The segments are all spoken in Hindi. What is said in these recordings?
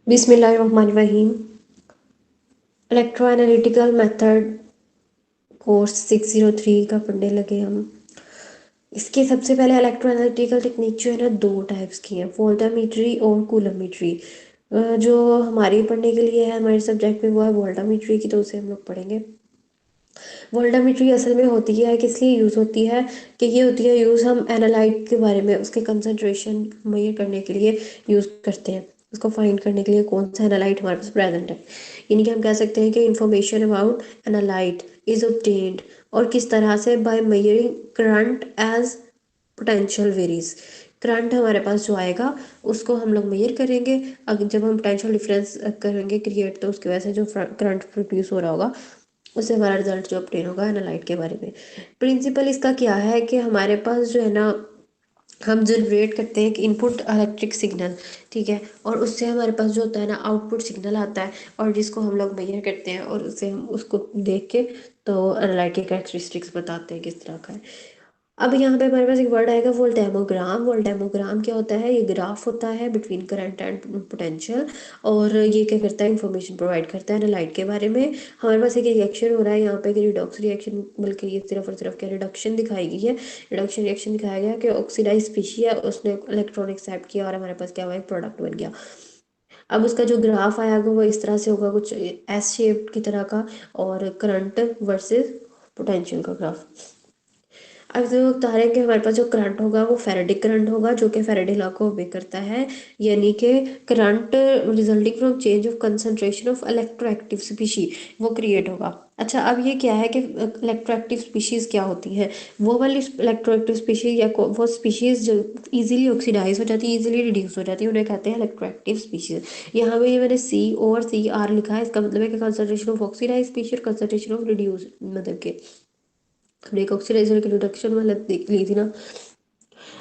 बिस्मिल्लाहिर्रहमानिर्रहीम। इलेक्ट्रोएनालिटिकल मेथड कोर्स 603 का पढ़ने लगे हम। इसके सबसे पहले इलेक्ट्रोएनालिटिकल टेक्निक जो है ना, दो टाइप्स की हैं, वोल्टामीट्री और कूलममीट्री। जो हमारी पढ़ने के लिए है हमारे सब्जेक्ट में, वो है वोल्टामीट्री की, तो उसे हम लोग पढ़ेंगे। वोल्टामीट्री असल में होती है, किस लिए यूज़ होती है कि ये होती है यूज़ हम एनालाइट के बारे में, उसके कंसंट्रेशन मेजर करने के लिए यूज़ करते हैं, उसको फाइंड करने के लिए कौन सा एनालाइट हमारे पास प्रेजेंट है। यानी कि हम कह सकते हैं कि information about analyte is obtained, और किस तरह से, by measuring current as potential varies. Current हमारे पास जो आएगा उसको हम लोग मेजर करेंगे। अगर जब हम पोटेंशियल डिफरेंस करेंगे क्रिएट, तो उसकी वजह से जो करंट प्रोड्यूस हो रहा होगा, उससे हमारा रिजल्ट जो ऑब्टेन होगा एनालाइट के बारे में। प्रिंसिपल इसका क्या है कि हमारे पास जो है ना, हम जनरेट करते हैं एक इनपुट इलेक्ट्रिक सिग्नल, ठीक है, और उससे हमारे पास जो होता है ना आउटपुट सिग्नल आता है, और जिसको हम लोग मेजर करते हैं, और उससे हम उसको देख के तो एनालाइट के कैरेक्टरिस्टिक्स बताते हैं किस तरह का है। अब यहाँ पे हमारे पास एक वर्ड आएगा वोल्टेमोग्राम। वोल्टेमोग्राम क्या होता है? ये ग्राफ होता है बिटवीन करंट एंड पोटेंशियल, और ये क्या करता है, इंफॉर्मेशन प्रोवाइड करता है एनालाइट के बारे में। हमारे पास एक रिएक्शन हो रहा है यहाँ पे, कि रिडॉक्स रिएक्शन, बल्कि ये सिर्फ और सिर्फ क्या रिडक्शन दिखाई गई है। रिडक्शन रिएक्शन दिखाया गया कि ऑक्सीडाइज स्पीशी है, उसने इलेक्ट्रॉन एक्सेप्ट किया, और हमारे पास क्या हुआ, एक प्रोडक्ट बन गया। अब उसका जो ग्राफ आएगा वो इस तरह से होगा, कुछ एस शेप की तरह का, और करंट वर्सेस पोटेंशियल का ग्राफ। अब जो बता रहे हैं कि हमारे पास जो करंट होगा वो फेरेडिक करंट होगा, जो कि फेरेडे लॉ को ओबे करता है। यानी कि current resulting from change of concentration of electroactive species, वो क्रिएट होगा। अच्छा, अब ये क्या है कि इलेक्ट्रोएक्टिव स्पीशीज़ क्या होती हैं? वो वाली इलेक्ट्रोएक्टिव स्पीशीज, या वो स्पीशीज़ जो इजीली ऑक्सीडाइज हो जाती है, इजीली रिड्यूस हो जाती है, उन्हें कहते हैं इलेक्ट्रोएक्टिव स्पीशीज। यहाँ पे मैंने सी और सी आर लिखा है, इसका मतलब है कि कंसंट्रेशन ऑफ ऑक्सीडाइज स्पीशी और कंसंट्रेशन ऑफ रिड्यूस, मतलब के हमने एक ऑक्सीडाइजर की रिडक्शन वाला देख ली थी ना।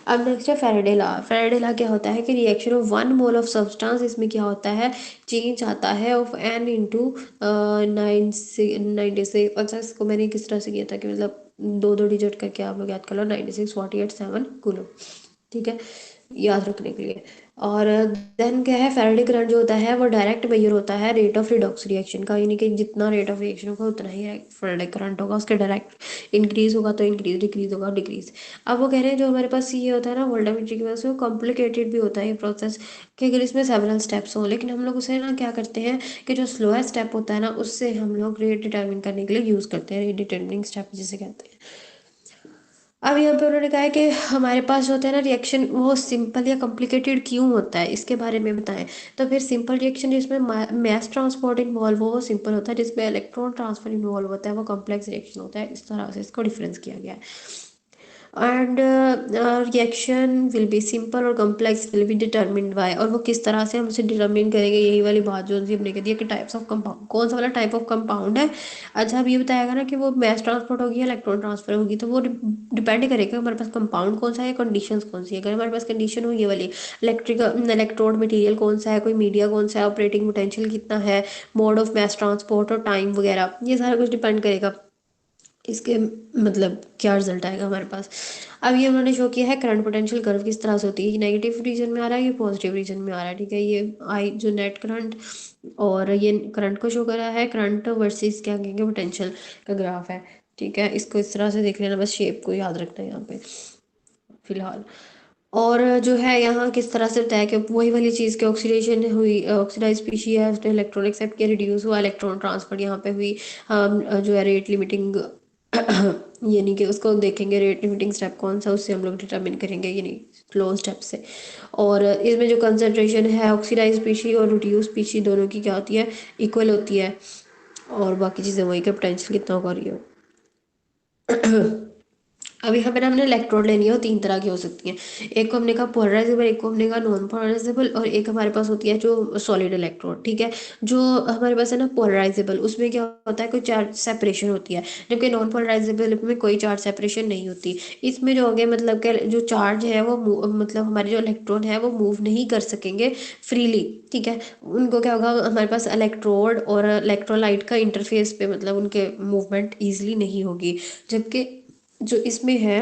अब नेक्स्ट है फेरेडे लॉ। फेरेडे लॉ क्या होता है कि reaction of one mole of substance, इसमें क्या होता है, चेंज आता है ऑफ एन इंटू 96। अच्छा, इसको मैंने किस तरह से किया था कि मतलब दो दो डिजिट करके आप लोग याद कर लो, 96.48 7 कूलम, ठीक है, याद रखने के लिए। और देन क्या है, फेरेडे करंट जो होता है वो डायरेक्ट मेजर होता है रेट ऑफ रिडॉक्स रिएक्शन का, यानी कि जितना रेट ऑफ रिएक्शन होगा उतना ही फेरेडे करंट होगा, उसके डायरेक्ट इंक्रीज होगा तो इंक्रीज, डिक्रीज होगा डिक्रीज। अब वो कह रहे हैं जो हमारे पास ये होता है ना वोल्टामीट्री की वजह से, वो कॉम्प्लिकेटेड भी होता है ये प्रोसेस, कि अगर इसमें सेवरल स्टेप्स हों, लेकिन हम लोग उसे ना क्या करते हैं कि जो स्लोएस्ट स्टेप होता है ना, उससे हम लोग रेट डिटर्मिन करने के लिए यूज़ करते हैं, रेट डिटर्मिनिंग स्टेप जिसे कहते हैं। अब यहाँ पे उन्होंने कहा है कि हमारे पास जो होता है ना रिएक्शन, वो सिंपल या कॉम्प्लिकेटेड क्यों होता है, इसके बारे में बताएं। तो फिर सिंपल रिएक्शन जिसमें मैस ट्रांसपोर्ट इन्वॉल्व हो वो सिंपल होता है, जिसमें इलेक्ट्रॉन ट्रांसफर इन्वॉल्व होता है वो कॉम्प्लेक्स रिएक्शन होता है। इस तरह से इसको डिफरेंस किया गया है। And reaction will be simple और complex will be determined by, और वो किस तरह से हम उसे डिटर्मिन करेंगे, यही वाली बात जो हमने कह दी है कि टाइप्स ऑफ कंपाउंड, कौन सा वाला टाइप ऑफ कंपाउंड है। अच्छा, अब ये बताएगा ना कि वो मैस ट्रांसपोर्ट होगी या इलेक्ट्रॉन ट्रांसफर होगी, तो वो डिपेंड करेगा हमारे पास कंपाउंड कौन सा है, कंडीशंस कौन सी है। अगर हमारे पास कंडीशन हो ये वाली, इलेक्ट्रिकल इलेक्ट्रोड मटेरियल कौन सा है, कोई मीडिया कौन सा है, ऑपरेटिंग पोटेंशियल कितना है, मोड ऑफ मैस ट्रांसपोर्ट और टाइम वगैरह, ये सारा कुछ डिपेंड करेगा इसके, मतलब क्या रिजल्ट आएगा हमारे पास। अब ये उन्होंने शो किया है करंट पोटेंशियल कर्व किस तरह से होती है, ये नेगेटिव रीजन में आ रहा है, ये पॉजिटिव रीजन में आ रहा है, ठीक है। ये आई जो नेट करंट, और ये करंट को शो कर रहा है, करंट वर्सेस क्या कहेंगे, पोटेंशियल का ग्राफ है, ठीक है। इसको इस तरह से देख लेना, बस शेप को याद रखना है यहाँ पे फिलहाल। और जो है यहाँ किस तरह से बताया कि वही वाली चीज़ की ऑक्सीडेशन हुई, ऑक्सीडाइज स्पीशी है, उसने इलेक्ट्रॉन एक्सेप्ट किया, रिड्यूस हुआ, इलेक्ट्रॉन ट्रांसफर यहाँ पे हुई। हम जो है रेट लिमिटिंग यानी कि उसको देखेंगे रेट लिमिटिंग स्टेप कौन सा, उससे हम लोग डिटरमिन करेंगे, यानी क्लोज स्टेप से। और इसमें जो कंसनट्रेशन है ऑक्सीडाइज स्पीशी और रिड्यूस स्पीशी दोनों की क्या होती है, इक्वल होती है। और बाकी चीज़ें वही का पोटेंशियल कितना होगा रही हो। अब यहाँ पे ना हमने इलेक्ट्रोड लेनी है, वो तीन तरह की हो सकती हैं। एक को हमने कहा पोलराइजेबल, एक को हमने कहा नॉन पोलराइजेबल, और एक हमारे पास होती है जो सॉलिड इलेक्ट्रोड, ठीक है। जो हमारे पास है ना पोलराइजेबल, उसमें क्या होता है, कोई चार्ज सेपरेशन होती है, जबकि नॉन पोलराइजेबल में कोई चार्ज सेपरेशन नहीं होती। इसमें जो हो गया मतलब कि जो चार्ज है वो मतलब हमारे जो इलेक्ट्रॉन है वो मूव नहीं कर सकेंगे फ्रीली, ठीक है। उनको क्या होगा, हमारे पास इलेक्ट्रोड और इलेक्ट्रोलाइट का इंटरफेस पे मतलब उनके मूवमेंट ईजिली नहीं होगी। जबकि जो इसमें है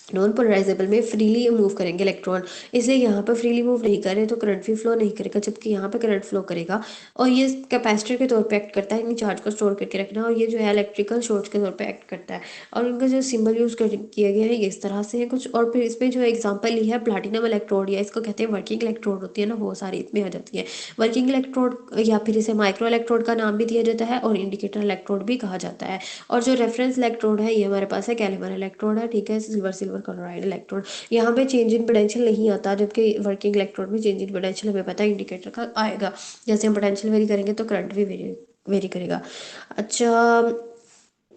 नॉन पोलराइजेबल में फ्रीली मूव करेंगे इलेक्ट्रॉन, इसलिए यहाँ पर फ्रीली मूव नहीं करे तो करंट भी फ्लो नहीं करेगा, जबकि यहाँ पे करंट फ्लो करेगा। और ये कैपेसिटर के तौर पे एक्ट करता है, इन चार्ज को स्टोर करके रखना, और ये जो है इलेक्ट्रिकल सोर्स के तौर पे एक्ट करता है। और इनका जो सिंबल यूज़ किया गया है ये इस तरह से है कुछ। और फिर इसमें जो एग्जाम्पल ली है प्लाटिनम इलेक्ट्रोड, या इसको कहते हैं वर्किंग इलेक्ट्रोड होती है ना, वो सारी इसमें आ जाती है। वर्किंग इलेक्ट्रोड या फिर इसे माइक्रो इलेक्ट्रोड का नाम भी दिया जाता है, और इंडिकेटर इलेक्ट्रोड भी कहा जाता है। और जो रेफरेंस इलेक्ट्रोड है ये हमारे पास है कैल्विन इलेक्ट्रोड है, ठीक है, सिल्वर सिल्वर क्लोराइड इलेक्ट्रोड। यहाँ पे चेंज इन पोटेंशियल नहीं आता, जबकि वर्किंग इलेक्ट्रोड में चेंज इन पोटेंशियल हमें पता है इंडिकेटर का आएगा। जैसे हम पोटेंशियल वेरी करेंगे तो करंट भी वेरी करेगा। अच्छा,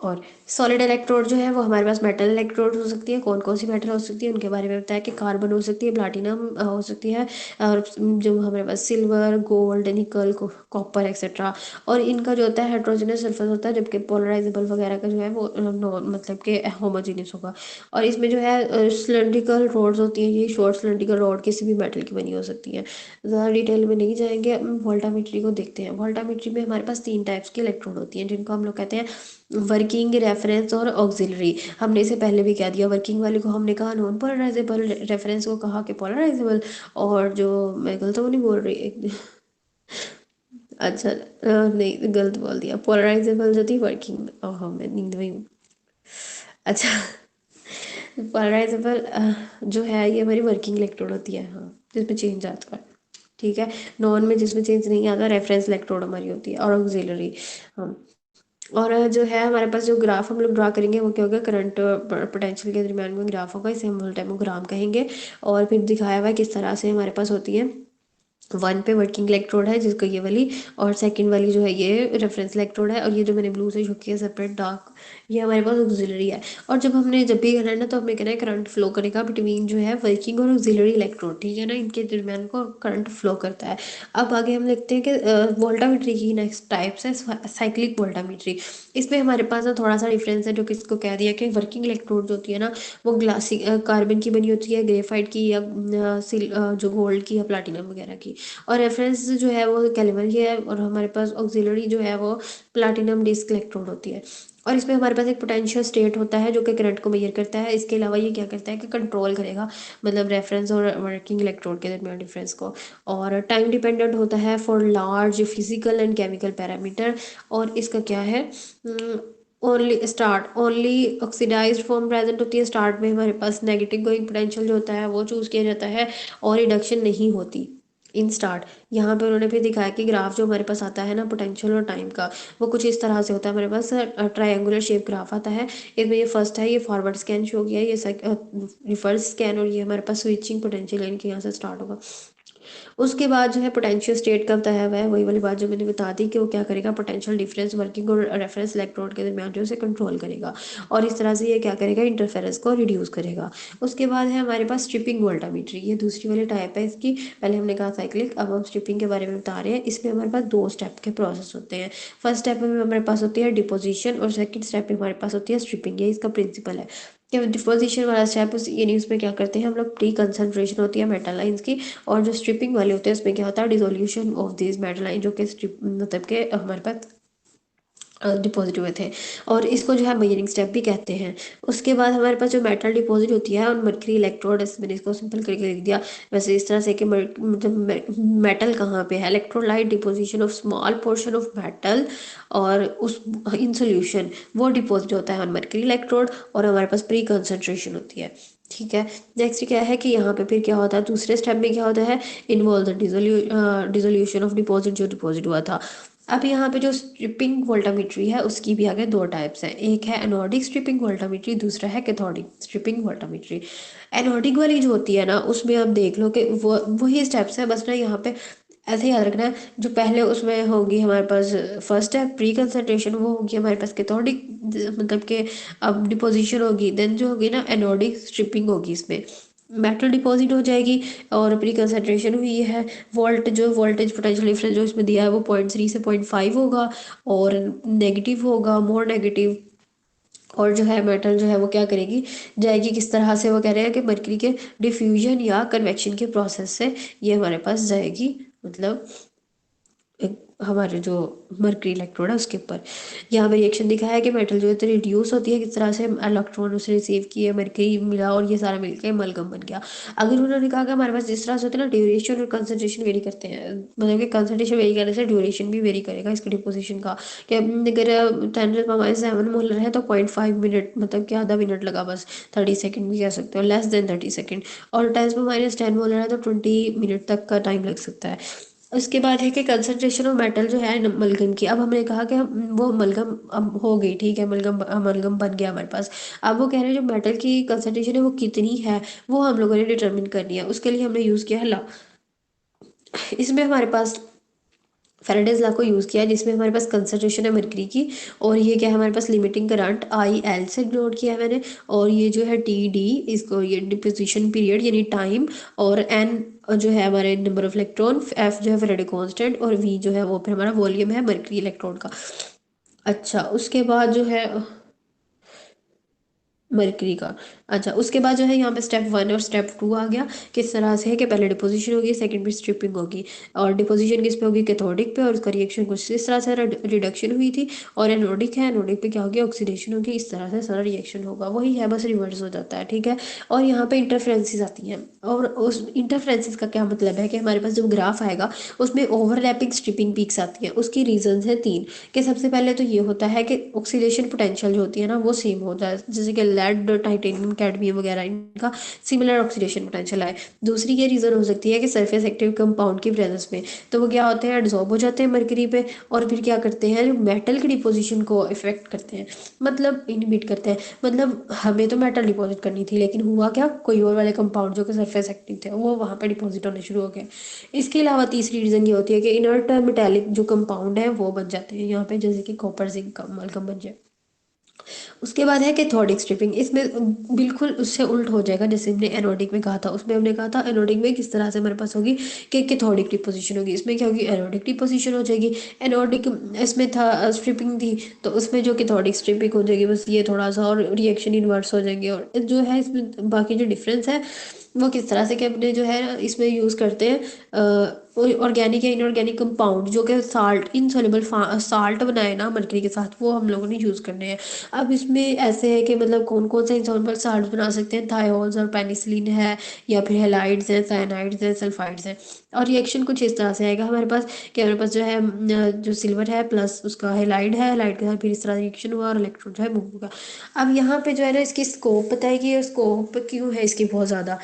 और सॉलिड इलेक्ट्रोड जो है वो हमारे पास मेटल इलेक्ट्रोड हो सकती है। कौन कौन सी मेटल हो सकती है उनके बारे में बताया कि कार्बन हो सकती है, प्लाटिनम हो सकती है, और जो हमारे पास सिल्वर, गोल्ड, निकल, कॉपर एक्सेट्रा। और इनका जो होता है हेट्रोजेनस सल्फर होता है, जबकि पोलराइजेबल वगैरह का जो है वो मतलब कि होमोजीनियस होगा। और इसमें जो है सिलेंड्रिकल रोड्स होती हैं, ये शॉर्ट सिलेंड्रिकल रोड किसी भी मेटल की बनी हो सकती है। ज़्यादा डिटेल में नहीं जाएंगे, वोल्टामीट्री को देखते हैं। वोल्टामीट्री में हमारे पास 3 टाइप्स के इलेक्ट्रोड होती हैं, जिनको हम लोग कहते हैं वर्किंग, रेफरेंस और ऑक्सिलरी। हमने इसे पहले भी कह दिया, वर्किंग वाले को हमने कहा नॉन पोलराइजेबल, रेफरेंस को कहा कि पोलराइजेबल, और जो मैं गलत तो नहीं बोल रही अच्छा नहीं गलत बोल दिया, पोलराइजेबल जो थी वर्किंग, ओह मैं नींद में हूँ। अच्छा पोलराइजेबल जो है ये हमारी वर्किंग इलेक्ट्रोड होती है, हाँ, जिसमें चेंज आता है, ठीक है। नॉन में जिसमें चेंज नहीं आता रेफरेंस इलेक्ट्रोड हमारी होती है, और ऑक्सिलरी। हाँ, और जो है हमारे पास जो ग्राफ हम लोग ड्रा करेंगे वो क्या होगा, करंट पोटेंशियल के दरमियान में ग्राफ होगा, इसे हम वोल्टेमोग्राम कहेंगे। और फिर दिखाया हुआ है किस तरह से हमारे पास होती है। 1 पे वर्किंग इलेक्ट्रोड है जिसको ये वाली, और सेकंड वाली जो है ये रेफरेंस इलेक्ट्रोड है, और ये जो मैंने ब्लू से शो किया सेपरेट डार्क, ये हमारे पास ऑक्सिलरी है। और जब भी करना है ना तो हमें कहना है करंट फ्लो करेगा बिटवीन जो है वर्किंग और ऑक्सिलरी इलेक्ट्रोड, ठीक है ना, इनके दरमियान को करंट फ्लो करता है। अब आगे हम लिखते हैं कि वोल्टामीट्री की नेक्स्ट टाइप्स है साइक्लिक वोल्टामीट्री। इसमें हमारे पास ना थोड़ा सा डिफरेंस है, जो कि इसको कह दिया कि वर्किंग इलेक्ट्रोड जो होती है ना वो ग्लासी कार्बन की बनी होती है, ग्रेफाइट की, या जो गोल्ड की या प्लाटिनम वगैरह की। और रेफरेंस जो है वो कैल्विन की है, और हमारे पास ऑक्सिलरी जो है वो प्लाटिनम डिस्क इलेक्ट्रोड होती है। और इसमें हमारे पास एक पोटेंशियल स्टेट होता है जो कि करंट को मेजर करता है। इसके अलावा ये क्या करता है कि कंट्रोल करेगा, मतलब रेफरेंस और वर्किंग इलेक्ट्रोड के दरमियान डिफरेंस को। और टाइम डिपेंडेंट होता है for large physical and chemical parameter. और इसका क्या है, ओनली ऑक्सीडाइज्ड फॉर्म प्रेजेंट होती है। स्टार्ट में हमारे पास नेगेटिव गोइंग पोटेंशियल जो होता है वो चूज किया जाता है, और रिडक्शन नहीं होती इन स्टार्ट। यहाँ पे उन्होंने फिर दिखाया कि ग्राफ जो हमारे पास आता है ना पोटेंशियल और टाइम का, वो कुछ इस तरह से होता है। हमारे पास ट्रायंगुलर शेप ग्राफ आता है, इसमें ये फर्स्ट है, ये फॉरवर्ड स्कैन शो किया, ये रिवर्स स्कैन, और ये हमारे पास स्विचिंग पोटेंशियल इनके यहाँ से स्टार्ट होगा। उसके बाद जो है पोटेंशियल स्टेट का बताया हुआ है, वही वाली बात जो मैंने बता दी कि वो क्या करेगा, पोटेंशियल डिफरेंस वर्किंग और रेफरेंस इलेक्ट्रोड के दरमियान जो है कंट्रोल करेगा, और इस तरह से ये क्या करेगा, इंटरफेरेंस को रिड्यूस करेगा। उसके बाद है हमारे पास स्ट्रिपिंग वोल्टामीट्री, ये दूसरी वाली टाइप है इसकी। पहले हमने कहा साइक्लिक, अब हम स्ट्रिपिंग के बारे में बता रहे हैं। इसमें हमारे पास 2 स्टेप के प्रोसेस होते हैं। फर्स्ट स्टेप में हमारे पास होती है डिपोजिशन, और सेकंड स्टेप में हमारे पास होती है स्ट्रिपिंग। ये इसका प्रिंसिपल है कि डिपोजिशन वाला स्टेप यानी उसमें क्या करते हैं हम लोग, प्री कंसंट्रेशन होती है मेटल लाइंस की। और जो स्ट्रिपिंग वाले होते हैं उसमें क्या होता है, dissolution of this metal line, जो कि स्ट्रिप मतलब के हमारे पास डिपॉजिट हुए थे। और इसको जो है मेजरिंग स्टेप भी कहते हैं। उसके बाद हमारे पास जो मेटल डिपॉजिट होती है और मरकरी इलेक्ट्रोड, मैंने इसको सिंपल करके लिख दिया वैसे इस तरह से कि मतलब मेटल कहाँ पे है, electrolyte deposition of small portion of metal, और उस इन सोल्यूशन वो डिपॉजिट होता है ऑन मरकरी इलेक्ट्रोड, और हमारे पास प्री कंसंट्रेशन होती है, ठीक है। नेक्स्ट क्या है कि यहाँ पे फिर क्या होता है, दूसरे स्टेप में क्या होता है, involve the dissolution of deposit, जो डिपॉजिट हुआ था। अब यहाँ पे जो स्ट्रिपिंग वोल्टामीट्री है उसकी भी आगे 2 टाइप्स हैं, एक है एनोडिक स्ट्रिपिंग वोल्टामीट्री, दूसरा है कैथोडिक स्ट्रिपिंग वोल्टामीट्री। एनोडिक वाली जो होती है ना उसमें आप देख लो कि वो वही स्टेप्स है, बस ना यहाँ पे ऐसे याद रखना है। जो पहले उसमें होगी हमारे पास फर्स्ट है प्री कंसंट्रेशन, वो होगी हमारे पास कैथोडिक, मतलब कि अब डिपोजिशन होगी, देन जो होगी ना एनोडिक स्ट्रिपिंग होगी, इसमें मेटल डिपॉजिट हो जाएगी, और प्री कंसंट्रेशन हुई है। वोल्टेज पोटेंशियल डिफरेंस जो इसमें दिया है वो 0.3 से 0.5 होगा, और नेगेटिव होगा, मोर नेगेटिव। और जो है मेटल जो है वो क्या करेगी, जाएगी किस तरह से, वो कह रहे हैं कि मरकरी के डिफ्यूजन या कन्वेक्शन के प्रोसेस से ये हमारे पास जाएगी, मतलब हमारे जो मर्करी इलेक्ट्रोड है उसके ऊपर। यहाँ पे रिएक्शन दिखाया है कि मेटल जो है रिड्यूस होती है, किस तरह से इलेक्ट्रॉन उसने रिसीव किए, मर्करी मिला और ये सारा मिलकर अमलगम बन गया। अगर उन्होंने कहा कि हमारे पास जिस तरह से होता है ना, ड्यूरेशन और कंसंट्रेशन वेरी करते हैं, मतलब कि कंसंट्रेशन वेरी करने से ड्यूरेशन भी वेरी करेगा इसके डिपोजिशन का। कि अगर 10⁻7 मोलर है तो 0.5 मिनट, मतलब कि आधा मिनट लगा बस, 30 सेकेंड भी कह सकते हो, लेस देन 30 सेकेंड। और 10⁻10 मोलर है तो 20 मिनट तक का टाइम लग सकता है। उसके बाद है कि कंसंट्रेशन ऑफ मेटल जो है अमलगम की। अब हमने कहा कि वो अमलगम अब हो गई, ठीक है, अमलगम अमलगम बन गया हमारे पास। अब वो कह रहे हैं जो मेटल की कंसंट्रेशन है वो कितनी है, वो हम लोगों ने डिटरमिन करनी है। उसके लिए हमने यूज़ किया है ला। इसमें हमारे पास फैराडेज लॉ को यूज़ किया है, जिसमें हमारे पास कंसंट्रेशन है मरकरी की, और ये क्या है हमारे पास लिमिटिंग करंट आई एल से नोट किया है मैंने। और ये जो है टी डी, इसको ये डिपोजिशन पीरियड यानी टाइम, और एन जो है हमारे नंबर ऑफ इलेक्ट्रॉन, एफ जो है फैराडे कांस्टेंट, और वी जो है वो फिर हमारा वॉल्यूम है मरकरी इलेक्ट्रॉन का। अच्छा उसके बाद जो है मरकरी का। अच्छा उसके बाद जो है यहाँ पे स्टेप 1 और स्टेप 2 आ गया। किस तरह से है कि पहले डिपोजिशन होगी, सेकंड पे स्ट्रिपिंग होगी। और डिपोजिशन किस पे होगी, कैथोडिक पे, और उसका रिएक्शन कुछ इस तरह से रिडक्शन हुई थी। और एनोडिक है, एनोडिक पे क्या होगी, ऑक्सीडेशन होगी। इस तरह से सारा रिएक्शन होगा, वही है बस रिवर्स हो जाता है, ठीक है। और यहाँ पे इंटरफ्रेंसेस आती हैं, और उस इंटरफ्रेंसेस का क्या मतलब है कि हमारे पास जब ग्राफ आएगा उसमें ओवरलैपिंग स्ट्रिपिंग पीक्स आती हैं। उसकी रीजंस है 3। कि सबसे पहले तो ये होता है कि ऑक्सीडेशन पोटेंशियल जो होती है ना वो सेम हो जाए, जैसे कि लेड, टाइटेनियम, कैडमियम वगैरह, इनका सिमिलर ऑक्सीडेशन पोटेंशियल आए। दूसरी ये रीज़न हो सकती है कि सरफेस एक्टिव कंपाउंड की प्रेजेंस में, तो वो क्या होते हैं, एड्सॉर्ब हो जाते हैं मरकरी पे, और फिर क्या करते हैं, मेटल की डिपोजिशन को इफेक्ट करते हैं, मतलब इनहिबिट करते हैं। मतलब हमें तो मेटल डिपॉजिट करनी थी, लेकिन हुआ क्या, कोई और वाले कंपाउंड जो कि सरफेस एक्टिव थे वो वहाँ पे डिपॉजिट होने शुरू हो गए। इसके अलावा तीसरी रीज़न ये होती है कि इनर्ट मेटेलिक जो कंपाउंड है वो बन जाते हैं यहाँ पे, जैसे कि कॉपर जिंक का अमलगम बन जाए। उसके बाद है कैथोडिक स्ट्रिपिंग। इसमें बिल्कुल उससे उल्ट हो जाएगा, जैसे हमने एनोडिक में कहा था। उसमें हमने कहा था एनोडिक में किस तरह से हमारे पास होगी कि कैथोडिक डिपोजिशन होगी, इसमें क्या होगी, एनोडिक डिपोजिशन हो जाएगी। एनोडिक इसमें था स्ट्रिपिंग थी, तो उसमें जो कैथोडिक स्ट्रिपिंग हो जाएगी, बस ये थोड़ा सा और रिएक्शन इन्वर्स हो जाएंगे। और जो है इसमें बाकी जो डिफरेंस है वो किस तरह से कि अपने जो है इसमें यूज़ करते हैं ऑर्गेनिक या इनऑर्गेनिक कंपाउंड जो कि साल्ट इनसॉल्युबल साल्ट बनाए ना मरकरी के साथ, वो हम लोगों ने यूज़ करने हैं। अब इसमें ऐसे है कि मतलब कौन कौन से इनसॉल्युबल साल्ट बना सकते हैं, थायोल्स और पेनिसिलिन है, या फिर हेलाइड्स हैं, साइनाइड्स हैं, सल्फाइड्स हैं। और रिएक्शन कुछ इस तरह से आएगा हमारे पास कि हमारे पास जो है जो सिल्वर है प्लस उसका हेलाइड है, हेलाइड के साथ फिर इस तरह रिएक्शन हुआ और इलेक्ट्रॉन जो है मूव होगा। अब यहाँ पे जो है ना इसकी स्कोप पता है कि ये स्कोप क्यों है इसकी बहुत ज़्यादा।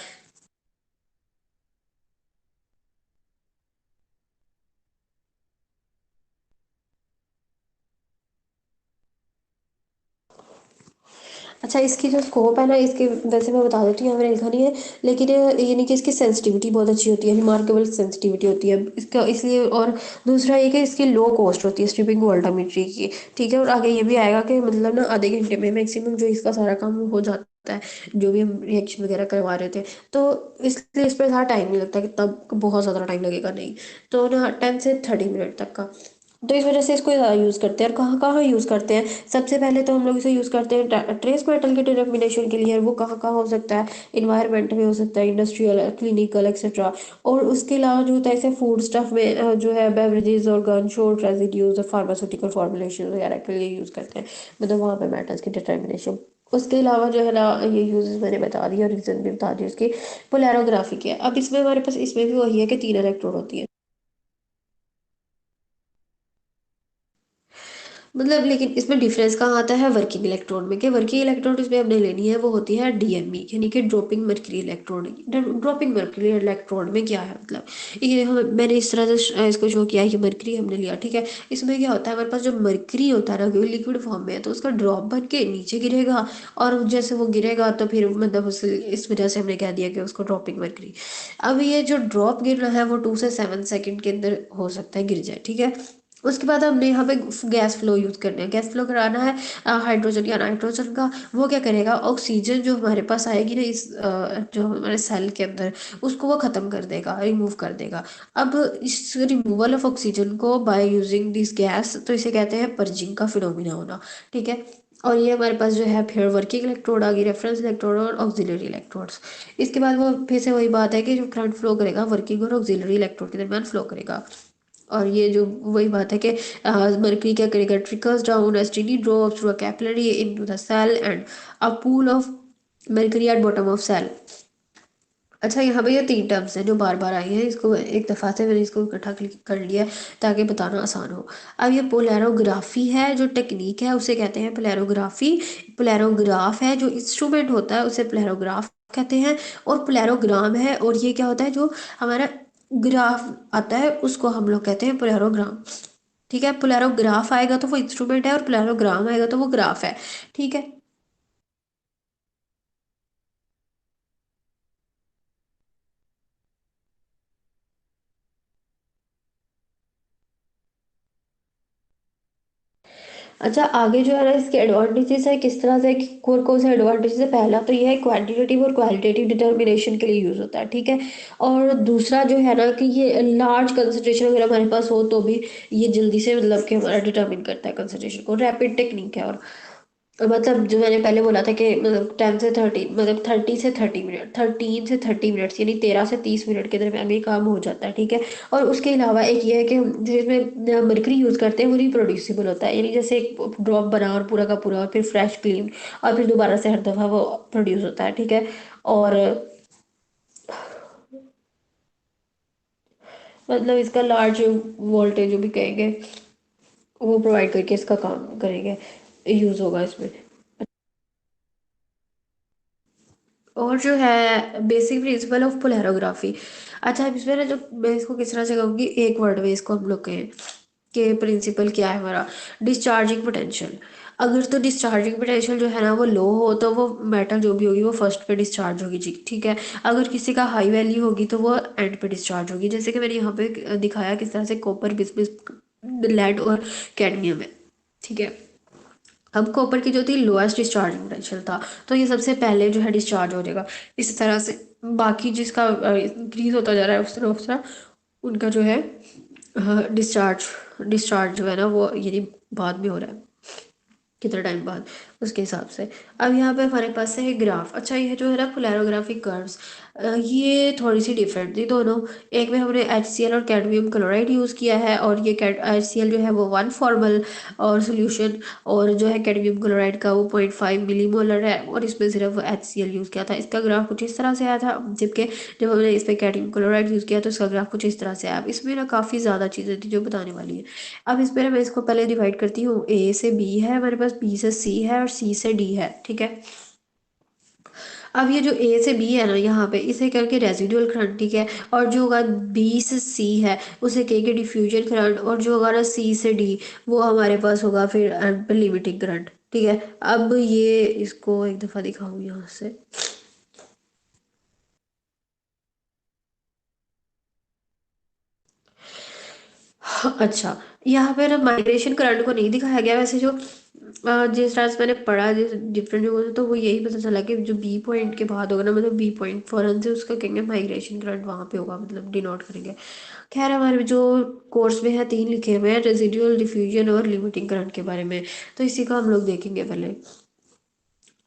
अच्छा इसकी जो स्कोप है ना, इसके वैसे मैं बता देती हूँ, यहाँ मैंने लिखा नहीं है, लेकिन ये नहीं कि इसकी सेंसिटिविटी बहुत अच्छी होती है, रिमार्केबल सेंसिटिविटी होती है इसका, इसलिए। और दूसरा ये कि इसकी लो कॉस्ट होती है स्ट्रिपिंग वोल्टामीट्री की, ठीक है। और आगे ये भी आएगा कि मतलब ना आधे घंटे में मैक्सिमम जो इसका सारा काम हो जाता है, जो भी हम रिएक्शन वगैरह करवा रहे थे। तो इसलिए इस पर ज़्यादा टाइम नहीं लगता कि तब बहुत ज़्यादा टाइम लगेगा नहीं। तो ना 10 से 30 मिनट तक का। तो इस वजह से इसको ज़्यादा यूज़ करते हैं। और कहाँ कहाँ यूज़ करते हैं, सबसे पहले तो हम लोग इसे यूज़ करते हैं ट्रेस मेटल के डिटर्मिनेशन के लिए। वो कहाँ कहाँ हो सकता है, इन्वायरमेंट में हो सकता है, इंडस्ट्रियल, क्लिनिकल एक्सेट्रा। और उसके अलावा जो होता है इसे फूड स्टफ में जो है बेवरेजेस और गन शोट रेजिड्यूज और फार्मास्यूटिकल फॉर्मुलेशन वगैरह के लिए यूज़ करते हैं, मतलब वहाँ पे मेटल्स की डिटर्मिनेशन। उसके अलावा जो है ना ये यूजेस मैंने बता दिया और रीज़न भी बता दिया उसकी। पोलैरोग्राफी के अब इसमें हमारे पास इसमें भी वही है कि 3 इलेक्ट्रोड होती है। मतलब लेकिन इसमें डिफरेंस कहाँ आता है, वर्किंग इलेक्ट्रोड में। कि वर्किंग इलेक्ट्रोड इसमें हमने लेनी है वो होती है डीएमई, यानी कि dropping mercury electrode. Dropping mercury electrode में क्या है मतलब, ये मैंने इस तरह से इसको शो किया है कि मर्करी हमने लिया, ठीक है। इसमें क्या होता है, हमारे पास जो मर्करी होता है ना लिक्विड फॉर्म में है, तो उसका ड्रॉप बन के नीचे गिरेगा। और जैसे वो गिरेगा तो फिर मतलब उस इस वजह से हमने कह दिया कि उसको ड्रॉपिंग मर्करी। अब ये जो ड्रॉप गिरना है वो 2 से 7 सेकंड के अंदर हो सकता है गिर जाए, ठीक है। उसके बाद हमने यहाँ पे गैस फ्लो यूज़ करना है, गैस फ्लो कराना है हाइड्रोजन या नाइट्रोजन का। वो क्या करेगा, ऑक्सीजन जो हमारे पास आएगी ना इस जो हमारे सेल के अंदर, उसको वो ख़त्म कर देगा, रिमूव कर देगा। अब इस रिमूवल ऑफ ऑक्सीजन को बाय यूजिंग दिस गैस, तो इसे कहते हैं पर्जिंग का फिनोमिना होना, ठीक है। और ये हमारे पास जो है फिर वर्किंग इलेक्ट्रोड आ गई, रेफरेंस इलेक्ट्रोड और ऑक्सिलरी इलेक्ट्रोड्स। इसके बाद वो फिर से वही बात है कि जो करंट फ्लो करेगा वर्किंग और ऑक्सिलरी इलेक्ट्रोड के दरमियान फ्लो करेगा। और ये जो वही बात है कि मर्करी क्या करेगा, trickles down as tiny drops through a capillary into the cell and a pool of mercury at bottom of cell. अच्छा, यहाँ पे ये तीन टर्म्स हैं जो बार बार आई हैं, इसको एक दफ़ा से मैंने इसको इकट्ठा कर लिया है ताकि बताना आसान हो। अब ये पोलैरोग्राफी है, जो टेक्निक है उसे कहते हैं पोलैरोग्राफी। पोलैरोग्राफ है जो इंस्ट्रूमेंट होता है उसे पोलैरोग्राफ कहते हैं। और पोलैरोग्राम है, और ये क्या होता है, जो हमारा ग्राफ आता है उसको हम लोग कहते हैं पोलैरोग्राम। ठीक है, पोलैरोग्राफ आएगा तो वो इंस्ट्रूमेंट है, और पोलैरोग्राम आएगा तो वो ग्राफ है। ठीक है। अच्छा, आगे जो है ना इसके एडवांटेजेस है किस तरह से, कौन कौन से एडवांटेजेस है। पहला तो ये है क्वांटिटेटिव और क्वालिटेटिव डिटर्मिनेशन के लिए यूज़ होता है। ठीक है। और दूसरा जो है ना कि ये लार्ज कंसंट्रेशन अगर हमारे पास हो तो भी ये जल्दी से मतलब कि हमारा डिटर्मिन करता है कंसंट्रेशन को। रैपिड टेक्निक है। और मतलब जो मैंने पहले बोला था कि मतलब 10 से 30, मतलब 30 से 30 मिनट, 13 से 30 मिनट्स, यानी 13 से 30 मिनट के दरमियान में ये काम हो जाता है। ठीक है। और उसके अलावा एक ये है कि हम जो इसमें मरकरी यूज़ करते हैं वो रिप्रोड्यूसिबल होता है, यानी जैसे एक ड्रॉप बना और पूरा का पूरा, और फिर फ्रेश क्लीन, और फिर दोबारा से हर दफ़ा वो प्रोड्यूस होता है। ठीक है। और मतलब इसका लार्ज वोल्टेज जो भी कहेंगे वो प्रोवाइड करके इसका काम करेंगे, यूज़ होगा इसमें। और जो है बेसिक प्रिंसिपल ऑफ पोलैरोग्राफी। अच्छा, अब इसमें ना जो मैं इसको किस तरह से कहूँगी, एक वर्ड में इसको हम लोग कहें कि प्रिंसिपल क्या है हमारा, डिस्चार्जिंग पोटेंशियल। अगर तो डिस्चार्जिंग पोटेंशियल जो है ना वो लो हो तो वो मेटल जो भी होगी वो फर्स्ट पे डिस्चार्ज होगी जी। ठीक है। अगर किसी का हाई वैल्यू होगी तो वो एंड पे डिस्चार्ज होगी, जैसे कि मैंने यहाँ पे दिखाया किस तरह से कॉपर, बिस्मिस, लेड और कैडमियम है। ठीक है। अब कॉपर की जो थी लोएस्ट डिस्चार्जिंग पोटेंशियल था, तो ये सबसे पहले जो है डिस्चार्ज हो जाएगा। इस तरह से बाकी जिसका इंक्रीज होता जा रहा है उस तरह उनका जो है डिस्चार्ज डिस्चार्ज जो है ना वो यदि बाद में हो रहा है कितना टाइम बाद, उसके हिसाब से। अब यहाँ पे हमारे पास है ग्राफ। अच्छा, ये जो है ना पोलैरोग्राफिक कर्व्स, ये थोड़ी सी डिफरेंट थी दोनों। एक में हमने HCl और कैडमियम क्लोराइड यूज़ किया है, और ये HCl जो है वो वन फॉर्मल और सोल्यूशन, और जो है कैडमियम क्लोराइड का वो 0.5 मिलीमोलर है, और इसमें सिर्फ HCl यूज़ किया था। इसका ग्राफ कुछ इस तरह से आया था, जबकि जब हमने इस पर कैडमियम क्लोराइड यूज़ किया तो इसका ग्राफ कुछ इस तरह से आया। अब इसमें ना काफ़ी ज़्यादा चीज़ें थी जो बताने वाली है। अब इस पर मैं इसको पहले डिवाइड करती हूँ, A से B है हमारे पास, B से C है, और C से D है। ठीक है। अब ये जो A से B है ना यहाँ पे, इसे करके रेजिडुअल करंट। ठीक है। और जो होगा B से C है उसे कहेंगे डिफ्यूजन करंट, और जो होगा ना C से D वो हमारे पास होगा फिर लिमिटिंग करंट। ठीक है। अब ये इसको एक दफ़ा दिखाऊँ यहाँ से। अच्छा, यहाँ पे ना माइग्रेशन करंट को नहीं दिखाया गया, वैसे जो जिस तरह से मैंने पढ़ा, जिस डिफरेंट जो तो वो यही पता चला कि जो बी पॉइंट के बाद होगा ना, मतलब बी पॉइंट फौरन से उसका कहेंगे माइग्रेशन करंट वहाँ पे होगा, मतलब डिनोट करेंगे। खैर, हमारे जो कोर्स में है तीन लिखे हुए हैं, रेजिडुअल, डिफ्यूजन और लिमिटिंग करंट के बारे में, तो इसी को हम लोग देखेंगे पहले।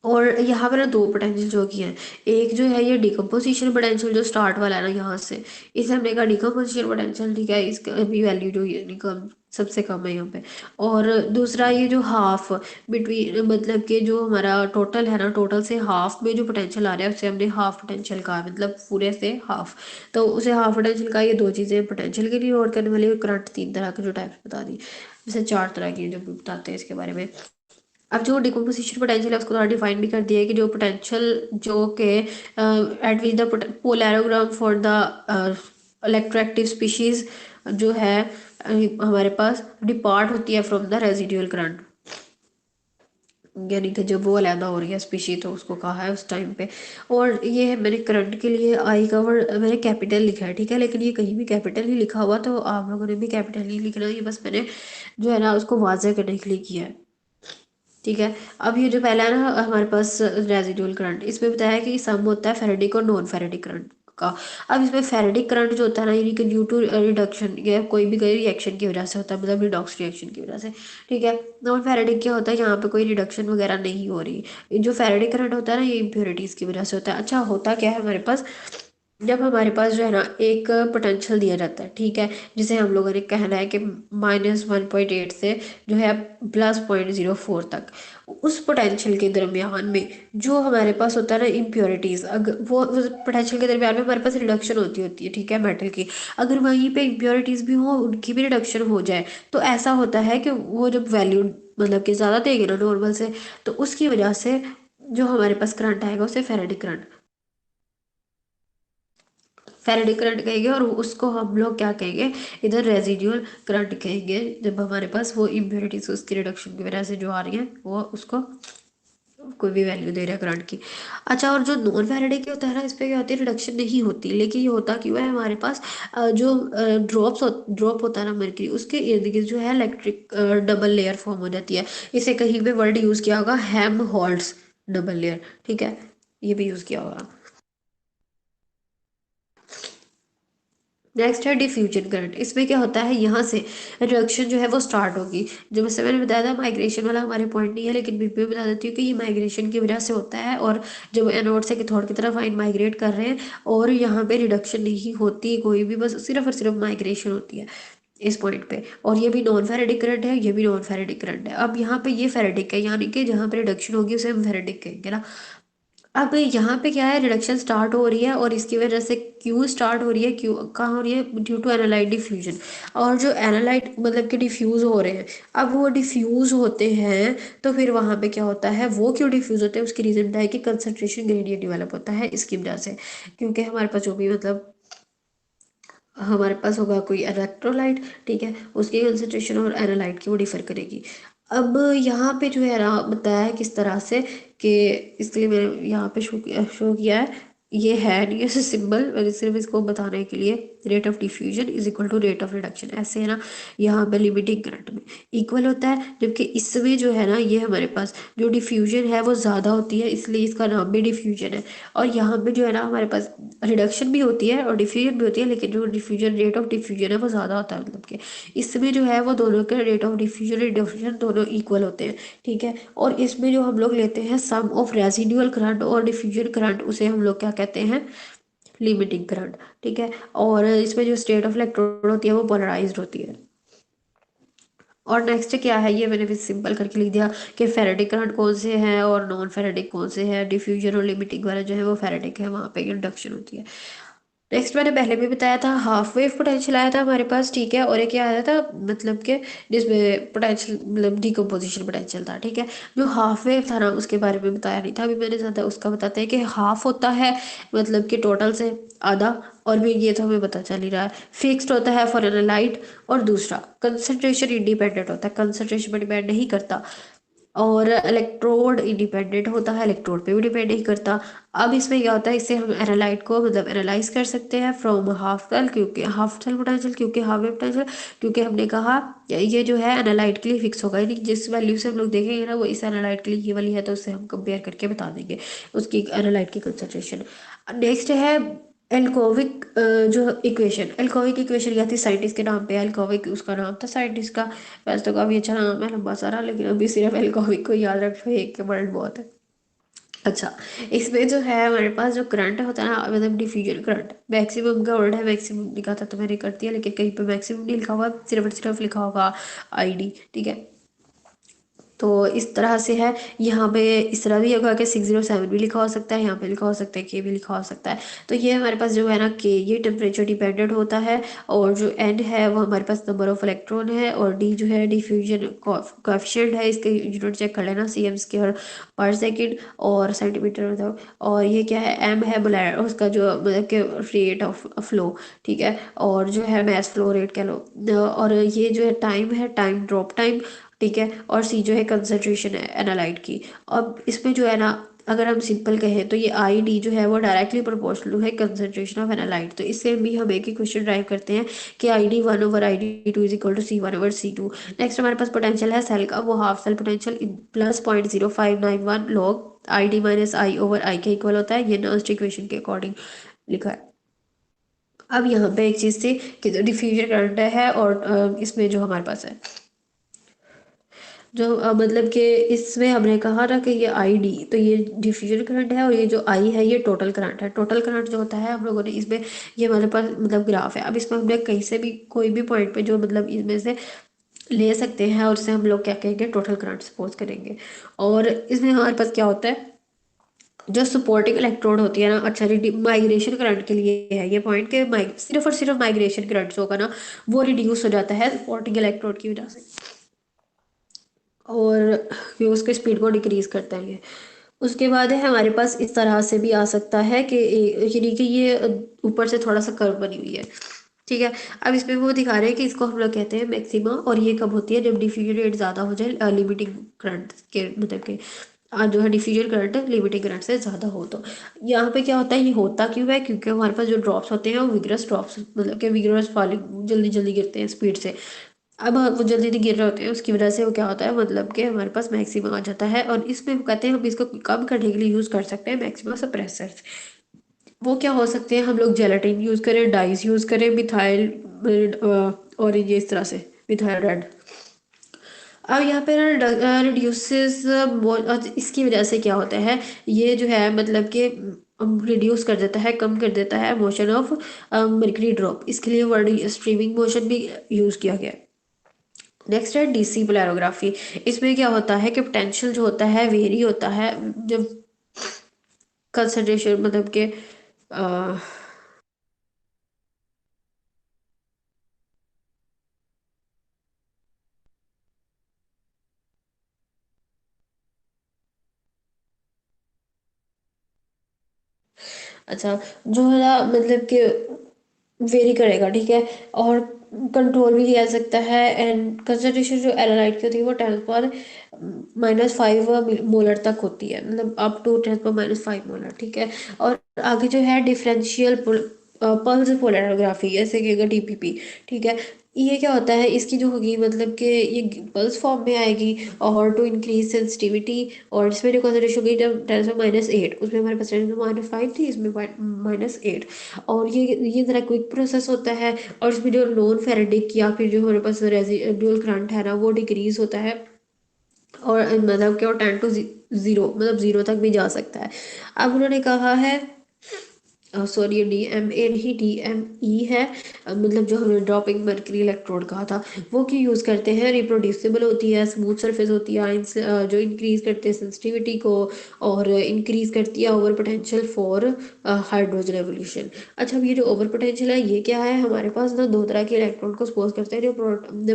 और यहाँ पे ना दो पोटेंशियल जो की हैं, एक जो है ये डिकम्पोजिशन पोटेंशियल जो स्टार्ट वाला है ना यहाँ से, इसे हमने कहा डिकम्पोजिशन पोटेंशियल। ठीक है। इसका भी वैल्यू जो ये कम, सबसे कम है यहाँ पे। और दूसरा ये जो हाफ बिटवीन, मतलब कि जो हमारा टोटल है ना, टोटल से हाफ में जो पोटेंशियल आ रहा है उसे हमने हाफ पोटेंशियल कहा, मतलब पूरे से हाफ। तो उसे हाफ पोटेंशियल का, ये दो चीज़ें पोटेंशियल के लिए और करने वाली, और करंट तीन तरह के जो टाइप्स बता दी, जैसे चार तरह की जो बताते हैं इसके बारे में। अब जो डिकम्पोजिशन पोटेंशियल है उसको थोड़ा डिफाइन भी कर दिया है कि जो पोटेंशियल जो के eight which the पोलैरोग्राम for the electroactive species जो है हमारे पास डिपार्ट होती है फ्रॉम द रेजिडुअल करंट, यानी कि जब वो अलहदा हो रही है स्पीशी तो उसको कहा है उस टाइम पे। और ये है मैंने करंट के लिए आई का वर्ड मैंने कैपिटल लिखा है। ठीक है। लेकिन ये कहीं भी कैपिटल ही लिखा हुआ तो आप लोगों ने भी कैपिटल ही लिखना, ये बस मैंने जो है ना उसको वाज़ह करने के लिए किया है। ठीक है। अब ये जो पहला है ना हमारे पास रेजिडुअल करंट, इसमें बताया है कि सम होता है फेरेडिक और नॉन फेरेडिक करंट का। अब इसमें फेरेडिक करंट जो होता है ना, यानी कि ड्यू टू रिडक्शन या कोई भी कोई रिएक्शन की वजह से होता है, मतलब रिडॉक्स रिएक्शन की वजह से। ठीक है। नॉन फेरेडिक क्या होता है, यहाँ पे कोई रिडक्शन वगैरह नहीं हो रही। जो फेरेडिक करंट होता है ना, ये इम्प्योरिटीज़ की वजह से होता है। अच्छा, होता क्या है हमारे पास जब हमारे पास जो है ना एक पोटेंशियल दिया जाता है, ठीक है, जिसे हम लोगों ने कहना है कि -1.8 से जो है +0.04 तक, उस पोटेंशियल के दरमियान में जो हमारे पास होता है ना इम्प्योरिटीज, अगर वो पोटेंशियल के दरमियान में हमारे पास रिडक्शन होती है, ठीक है, मेटल की, अगर वहीं पे इम्प्योरिटीज भी हो, उनकी भी रिडक्शन हो जाए, तो ऐसा होता है कि वो जब वैल्यू मतलब कि ज़्यादा देगी ना नॉर्मल से, तो उसकी वजह से जो हमारे पास करंट आएगा उसे फेरेडे करंट, फेरेडे करंट कहेंगे, और उसको हम लोग क्या कहेंगे, इधर रेजिडुअल करंट कहेंगे, जब हमारे पास वो इम्प्योरिटीज उसकी रिडक्शन की वजह से जो आ रही है वो उसको कोई भी वैल्यू दे रहा है करंट की। अच्छा, और जो नॉन फेरेडे की होता है ना, इस पे क्या होती है, रिडक्शन नहीं होती, लेकिन ये होता क्यों है हमारे पास, जो ड्रॉप होता है ना मरकरी, उसके इर्द गिर्द जो है इलेक्ट्रिक डबल लेयर फॉर्म हो जाती है। इसे कहीं पे वर्ड यूज किया होगा, हेम होल्ड्स डबल लेयर, ठीक है, ये भी यूज किया होगा। नेक्स्ट है डिफ्यूजन करंट। इसमें क्या होता है, यहाँ से रिडक्शन जो है वो स्टार्ट होगी। जो वैसे मैंने बताया था माइग्रेशन वाला हमारे पॉइंट नहीं है, लेकिन फिर भी बता देती हूँ कि ये माइग्रेशन की वजह से होता है, और जब एनोड से कैथोड की तरफ आइन माइग्रेट कर रहे हैं, और यहाँ पे रिडक्शन नहीं होती कोई भी, बस सिर्फ और सिर्फ माइग्रेशन होती है इस पॉइंट पे। और ये भी नॉन फेरेडिक करंट है, ये भी नॉन फेरेडिक करंट है। अब यहाँ पे ये फेरेडिक है, यानी कि जहाँ पे रिडक्शन होगी उसे हम फेरेडिक कहेंगे ना। अब यहाँ पे क्या है, रिडक्शन स्टार्ट हो रही है, और इसकी वजह से क्यों स्टार्ट हो रही है, क्यों कहाँ हो रही है, ड्यू टू एनालाइट डिफ्यूजन। और जो एनालाइट मतलब कि डिफ्यूज हो रहे हैं, अब वो डिफ्यूज होते हैं, तो फिर वहाँ पे क्या होता है, वो क्यों डिफ्यूज होते हैं, उसकी रीजन है कि कंसंट्रेशन ग्रेडियंट डेवलप होता है इसकी वजह से। क्योंकि हमारे पास जो भी मतलब हमारे पास होगा कोई इलेक्ट्रोलाइट, ठीक है, उसकी कंसंट्रेशन और एनालाइट की वो डिफर करेगी। अब यहाँ पे जो है ना बताया है किस तरह से, कि इसके लिए मैंने यहाँ पे शो किया है, ये है नहीं ऐसे सिंबल, मैंने सिर्फ इसको बताने के लिए, rate of diffusion is equal to rate of reduction, ऐसे है ना, यहाँ पे लिमिटिंग करंट में इक्वल होता है, जबकि इसमें जो है ना ये हमारे पास जो डिफ्यूजन है वो ज़्यादा होती है, इसलिए इसका नाम भी डिफ्यूजन है। और यहाँ पे जो है ना हमारे पास रिडक्शन भी होती है और डिफ्यूजन भी होती है, लेकिन जो डिफ्यूजन रेट ऑफ डिफ्यूजन है वो ज़्यादा होता है, मतलब कि इसमें जो है वो दोनों के रेट ऑफ डिफ्यूजन और डिफ्यूजन दोनों इक्वल होते हैं, ठीक है। और इसमें जो हम लोग लेते हैं सम ऑफ रेसिडुअल करंट और डिफ्यूजन करंट, उसे हम लोग क्या कहते हैं, लिमिटिंग करंट, ठीक है। और इसमें जो स्टेट ऑफ इलेक्ट्रोड होती है वो पोलराइज्ड होती है। और नेक्स्ट क्या है, ये मैंने भी सिंपल करके लिख दिया कि फेरेटिक करंट कौन से हैं और नॉन फेरेटिक कौन से हैं। डिफ्यूजन और लिमिटिंग वाला जो है वो फेरेटिक है, वहाँ पे इंडक्शन होती है। नेक्स्ट मैंने पहले भी बताया था, हाफ वेव पोटेंशियल आया था हमारे पास, ठीक है, और एक क्या आया था, मतलब कि जिसमें पोटेंशियल मतलब डिकम्पोजिशन पोटेंशियल था, ठीक है। जो हाफ वेव था ना उसके बारे में बताया नहीं था, अभी मैंने ज़्यादा उसका बताते हैं कि हाफ होता है मतलब कि टोटल से आधा, और फिर ये तो हमें पता चल ही रहा है, फिक्स्ड होता है फॉर एनालाइट, और दूसरा कंसंट्रेशन इंडिपेंडेंट होता है, कंसंट्रेशन पर डिपेंड नहीं करता, और इलेक्ट्रोड इंडिपेंडेंट होता है, इलेक्ट्रोड पे भी डिपेंड नहीं करता। अब इसमें क्या होता है, इससे हम एनालाइट को मतलब एनालाइज कर सकते हैं फ्रॉम हाफ सेल, क्योंकि हाफ सेल पोटेंशियल, क्योंकि हाफ वेव पोटेंशियल, क्योंकि हमने कहा ये जो है एनालाइट के लिए फिक्स होगा, यानी जिस वैल्यू से हम लोग देखेंगे ना वो इस एनालाइट के लिए ये वाली है, तो उससे हम कंपेयर करके बता देंगे उसकी एनालाइट की कंसंट्रेशन। नेक्स्ट है एल्कोविक, जो इक्वेशन, एल्कोविक इक्वेशन क्या थी, साइंटिस्ट के नाम पे एल्कोविक उसका नाम था साइंटिस्ट का। वैसे तो काफ़ी अच्छा नाम है, लंबा सारा, लेकिन अभी सिर्फ एल्कोविक को याद रखो, एक के वर्ड बहुत है। अच्छा, इसमें जो है हमारे पास जो करंट होता है ना, मतलब डिफ्यूजन करंट, मैक्सिमम का वर्ड है, मैक्सिमम लिखा था तो मैंने कर दिया, लेकिन कहीं पे मैक्सिमम नहीं लिखा हुआ, सिर्फ और सिर्फ लिखा होगा आईडी, ठीक है। तो इस तरह से है, यहाँ पे इस तरह भी होगा कि 607 भी लिखा हो सकता है, यहाँ पे लिखा हो सकता है, के भी लिखा हो सकता है। तो ये हमारे पास जो है ना के, ये टेम्परेचर डिपेंडेंट होता है, और जो एन है वो हमारे पास नंबर ऑफ इलेक्ट्रॉन है, और डी जो है डिफ्यूजन कोएफिशिएंट है, इसके यूनिट चेक कर लेना, सीएम स्क्वायर पर सेकेंड और सेंटीमीटर मतलब। और ये क्या है, एम है ब्लैड उसका जो मतलब कि रेट ऑफ फ्लो, ठीक है, और जो है मैस फ्लो रेट कह लो, और ये जो है टाइम है, टाइम ड्रॉप टाइम, ठीक है, और सी जो है कंसंट्रेशन है एनालाइट की। अब इसमें जो है ना, अगर हम सिंपल कहें तो ये आई डी जो है वो डायरेक्टली प्रोपोर्शनल है कंसंट्रेशन ऑफ एनालाइट, तो इससे भी हम एक ही क्वेश्चन ड्राइव करते हैं कि I D 1/ID2 is equal to C1/C2। Next हमारे पास पोटेंशियल है सेल का, वो half cell potential plus 0.0591 log I D minus I over I के इक्वल होता है, ये नर्स्ट इक्वेशन के अकॉर्डिंग लिखा है। अब यहाँ पे एक चीज़ थी कि जो डिफ्यूजन करंट है, और इसमें जो हमारे पास है जो मतलब कि इसमें हमने कहा ना कि ये आई डी, तो ये डिफ्यूजन करंट है, और ये जो आई है ये टोटल करंट है। टोटल करंट जो होता है हम लोगों ने इसमें, ये हमारे पास मतलब ग्राफ है। अब इसमें हमने कहीं से भी कोई भी पॉइंट पे जो मतलब इसमें से ले सकते हैं, और उससे हम लोग क्या कहेंगे, टोटल करंट सपोज करेंगे। और इसमें हमारे पास क्या होता है, जो सपोर्टिंग इलेक्ट्रोड होती है ना, अच्छा माइग्रेशन करंट के लिए है ये पॉइंट के, सिर्फ और सिर्फ माइग्रेशन करंट होगा ना, वो रिड्यूस हो जाता है सपोर्टिंग इलेक्ट्रोड की वजह से, और ये उसके स्पीड को डिक्रीज करता है ये। उसके बाद है हमारे पास इस तरह से भी आ सकता है कि यानी कि ये ऊपर से थोड़ा सा कर्व बनी हुई है, ठीक है। अब इसमें वो दिखा रहे हैं कि इसको हम लोग कहते हैं मैक्सिमा, और ये कब होती है, जब डिफ्यूजन रेट ज़्यादा हो जाए लिमिटिंग करंट के मतलब के जो है डिफ्यूजन करंट लिमिटिंग करंट से ज़्यादा हो। तो यहाँ पे क्या होता है, ये होता क्यों है, क्योंकि हमारे पास जो ड्रॉप्स होते हैं वो विग्रस ड्रॉप्स, मतलब कि विग्रस फॉलिंग, जल्दी जल्दी गिरते हैं स्पीड से। अब वो जल्दी जल्दी गिर रहे होते हैं, उसकी वजह से वो क्या होता है, मतलब कि हमारे पास मैक्सिमम आ जाता है, और इसमें वो कहते हैं हम इसको कम करने के लिए यूज़ कर सकते हैं मैक्सिमम सप्रेसर्स। वो क्या हो सकते हैं, हम लोग जेलाटिन यूज़ करें, डाइस यूज़ करें, मिथाइल और ये इस तरह से मिथाइल रेड। अब यहाँ पे ना रिड्यूसेस, इसकी वजह से क्या होता है, ये जो है मतलब कि रिड्यूस कर देता है, कम कर देता है मोशन ऑफ मर्करी ड्रॉप। इसके लिए वर्ड स्ट्रीमिंग मोशन भी यूज़ किया गया है। नेक्स्ट है डीसी पोलैरोग्राफी। इसमें क्या होता है कि पोटेंशियल जो होता है वेरी होता है, जब कंसंट्रेशन मतलब के अच्छा, जो है ना मतलब कि वेरी करेगा, ठीक है, और कंट्रोल भी किया जा सकता है। एंड कंसंट्रेशन जो एनालाइट की होती है वो 10⁻⁵ मोलर तक होती है, मतलब अप टू 10⁻⁵ मोलर, ठीक है। और आगे जो है डिफरेंशियल पल्स पोलैरोग्राफी, जैसे कि अगर डीपीपी, ठीक है, ये क्या होता है, इसकी जो होगी मतलब कि ये पल्स फॉर्म में आएगी, और टू इंक्रीज सेंसिटिविटी, और इसमें जो कंसंट्रेशन होगी जब 10⁻⁸, उसमें हमारे पास 10⁻⁵ थी, इसमें -8। और ये ज़रा क्विक प्रोसेस होता है, और इसमें जो नॉन फेरेटिक या फिर जो हमारे पास रेजिडुअल करंट है ना, वो डिक्रीज होता है, और मतलब कि वो 10 to 0 मतलब 0 तक भी जा सकता है। अब उन्होंने कहा है, सॉरी ये DMA नहीं DME है, मतलब जो हमने ड्रॉपिंग मर्करी इलेक्ट्रोड कहा था, वो क्यों यूज़ करते हैं, रिप्रोड्यूसिबल होती है, स्मूथ सरफेस होती है, जो इंक्रीज करते हैं सेंसिटिविटी को, और इंक्रीज करती है over potential for hydrogen revolution. अच्छा, अब ये जो ओवर पोटेंशियल है ये क्या है, हमारे पास ना दो तरह के इलेक्ट्रॉन को सपोज करते हैं, जो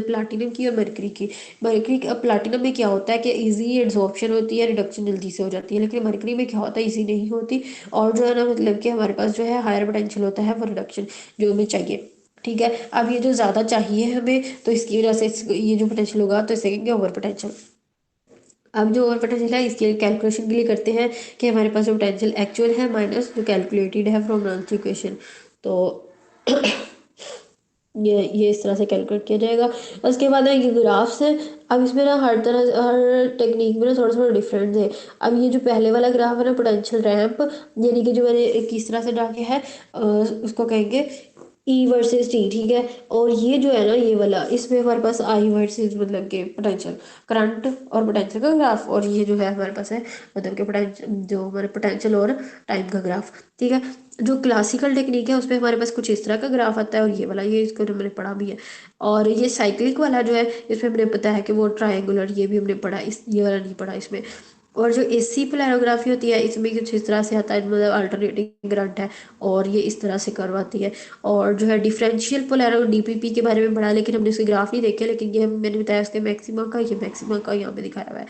प्लाटिनम की और मर्करी की। मर्करी प्लाटिनम में क्या होता है कि इजी एड्सॉर्प्शन होती है, रिडक्शन जल्दी से हो जाती है, लेकिन मर्करी में क्या होता है, इजी नहीं होती, और जो है ना मतलब कि हमारे पास जो है हायर पोटेंशियल होता है, वो रिडक्शन जो हमें चाहिए, ठीक है। अब ये जो ज़्यादा चाहिए हमें, तो इसकी वजह से ये जो पोटेंशियल होगा तो इसे कहेंगे ओवर पोटेंशियल। अब जो ओवर पोटेंशियल है इसके कैलकुलेशन के लिए करते हैं कि हमारे पास जो पोटेंशियल एक्चुअल है माइनस जो कैलकुलेटेड है फ्रॉम नॉन इक्वेशन, तो ये इस तरह से कैलकुलेट किया जाएगा। उसके बाद है ये ग्राफ्स है। अब इसमें ना हर तरह हर टेक्निक में ना थोड़ा थोड़ा डिफरेंस है। अब ये जो पहले वाला ग्राफ है ना पोटेंशियल रैंप, यानी कि जो मैंने किस तरह से डाल के है उसको कहेंगे ई वर्सेस टी, ठीक है। और ये जो है ना ये वाला, इसमें हमारे पास आई वर्सेस मतलब के पोटेंशियल करंट और पोटेंशियल का ग्राफ, और ये जो है हमारे पास है मतलब के पोटेंशियल जो हमारे पोटेंशियल और टाइम का ग्राफ, ठीक है। जो क्लासिकल टेक्निक है उसमें हमारे पास कुछ इस तरह का ग्राफ आता है, और ये वाला ये इसको जो मैंने पढ़ा भी है। और ये साइक्लिक वाला जो है इसमें हमने पता है कि वो ट्रायंगुलर, ये भी हमने पढ़ा, इस ये वाला नहीं पढ़ा इसमें। और जो एसी पोलैरोग्राफी होती है इसमें कुछ इस तरह से आता है, मतलब अल्टरनेटिंग करंट है, और ये इस तरह से करवाती है। और जो है डिफरेंशियल पोलैरो डीपीपी के बारे में पढ़ा, लेकिन हमने उसके ग्राफ नहीं देखे, लेकिन ये मैंने बताया उसके मैक्सिमम का, ये मैक्सिमम का यहाँ पे दिखाया हुआ है।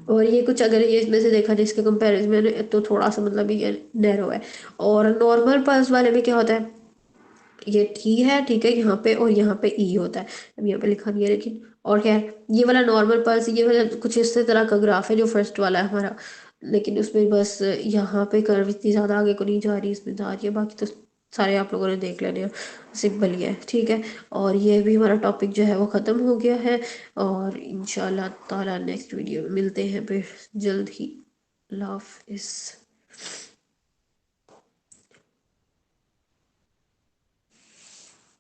और ये कुछ अगर ये इसमें से देखा जाए इसके कंपैरिजन में तो थोड़ा सा मतलब ये नैरो है। और नॉर्मल पल्स वाले में क्या होता है, ये टी है, ठीक है, यहाँ पे, और यहाँ पे ई होता है, अब यहाँ पे लिखा नहीं है लेकिन। और खैर ये वाला नॉर्मल पल्स, ये वाला कुछ इस तरह का ग्राफ है जो फर्स्ट वाला है हमारा, लेकिन उसमें बस यहाँ पे कर्व इतनी ज़्यादा आगे को नहीं जा रही, इसमें जा रही है, बाकी तो सारे आप लोगों ने देख लेने हैं, सिंपल ही है, ठीक है। और ये भी हमारा टॉपिक जो है वो ख़त्म हो गया है, और इंशाल्लाह ताला नेक्स्ट वीडियो में मिलते हैं फिर जल्द ही। अल्लाह हाफिज़।